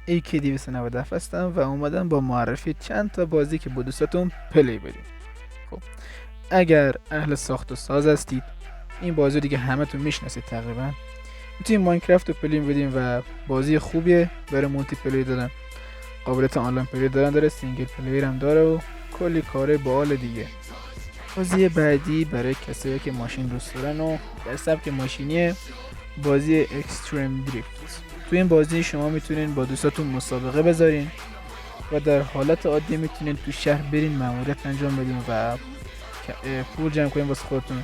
AK297 هستم و اومدم با معرفی چند تا بازی که با دوستاتون پلی بدیم. خب اگر اهل ساخت و ساز هستید، این بازی دیگه همه تو میشناسید تقریبا. میتونیم ماینکرافت رو پلی بدیم و بازی خوبیه برای مولتی پلی دادن، قابلیت آنلاین پلی داره، سینگل پلیر هم داره و کلی کاره باحال دیگه. بازی بعدی برای کسایی که ماشین دوست دارن و در سبک ماشینیه، بازی اکستریم دریفت. تو این بازی شما میتونین با دوستاتون مسابقه بذارین و در حالت عادی میتونین تو شهر برین ماموریت انجام بدین و پول جمع کنین واسه خودتون.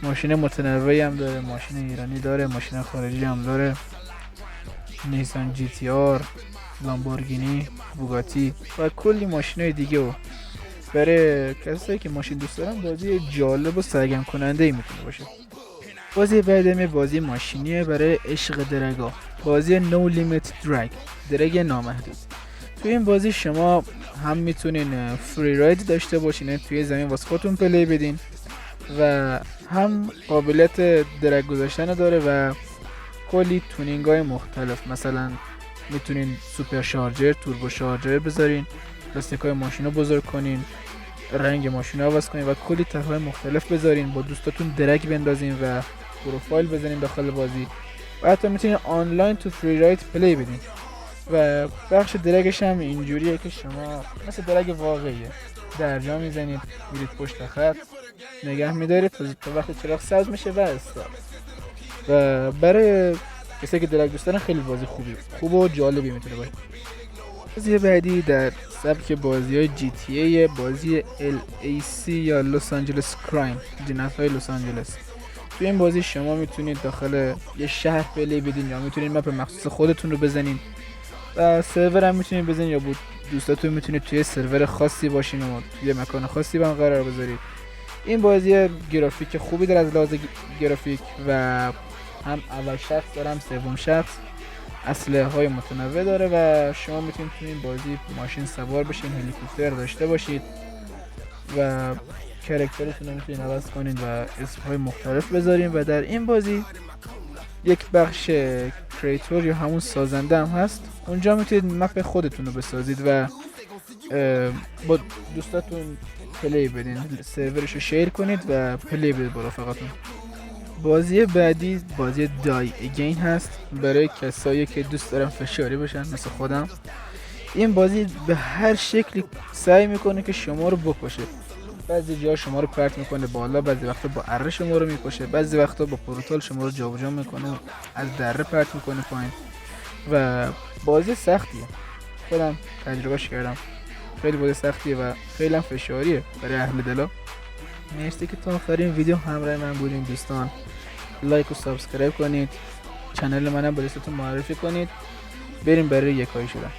ماشین متنوعی هم داره، ماشین ایرانی داره، ماشین خارجی هم داره، نیسان جی تی آر، لامبورگینی، بوگاتی و کلی ماشینای دیگه. و برای کسایی که ماشین دوست دارن بازی جالب و سرگرم کننده ای میتونه باشه. بازی بعدی بازی ماشینیه برای عشق درگا، بازی نو لیمیت درگ، درگ نامحدود. توی این بازی شما هم میتونین فری راید داشته باشین، توی زمین واسه خودتون پلی بدین و هم قابلیت درگ گذاشتن داره و کلی تونینگ های مختلف. مثلا میتونین سوپر شارجر، توربو شارجر بذارین، لاستیک های ماشین رو بزرگ کنین، رنگ ماشین رو عوض کنین و کلی طرح‌های مختلف بذارین، با دوستاتون درگ بندازین و پروفایل بزنین داخل بازی و حتی میتونین آنلاین تو فری رایت پلی بدین. و بخش درگش هم اینجوریه که شما مثل درگ واقعیه، درجا میزنید، میرید پشت خط، نگه میدارید تا وقتی چراغ سبز میشه و استارت. و برای کسی که درگ دوست دارن خیلی بازی خوب و جالبی میتونه باشه. بازی بعدی در سبک بازی های جی تی ای، بازی LAC یا لس آنجلس کرایم، جنایت های لس آنجلس. تو این بازی شما میتونید داخل یه شهر پلی بدین یا میتونید مپ مخصوص خودتون رو بزنین و سرور هم میتونید بزنین یا بود دوستاتون میتونید توی سرور خاصی باشین و توی مکان خاصی با هم قرار بذارید. این بازی گرافیک خوبی داره از لحاظ گرافیک و هم اول شخص داره هم سوم شخص، اسلحه های متنوع داره و شما میتونید تو این بازی ماشین سوار بشین، هلیکوپتر داشته باشید و کرکترتون رو میتونید عوض کنین و اسم های مختلف بذارین. و در این بازی یک بخش کریتور یا همون سازنده هم هست، اونجا میتونید مپ خودتون رو بسازید و با دوستاتون پلی بدین، سرورش رو شیر کنید و پلی بدید با رفقاتون. بازی بعدی بازی دای اگین هست برای کسایی که دوست دارن فشاری بشن مثل خودم. این بازی به هر شکلی سعی میکنه که شما رو بکشه، بعضی جا شما رو پرت میکنه بالا، بعضی وقتا با اره شما رو میکشه، بعضی وقتا با پروتال شما رو جابجا میکنه و از دره پرت میکنه پایین و بازی سختیه. خودم تجربهش کردم، خیلی بازی سختیه و خیلی هم فشاریه برای اهل دلا. مرسی که تا آخرین ویدیو همراه من بودین دوستان. لایک و سابسکرایب کنید، چنل منم به دوستاتون معرفی کنید. بریم برای یکایی شدن.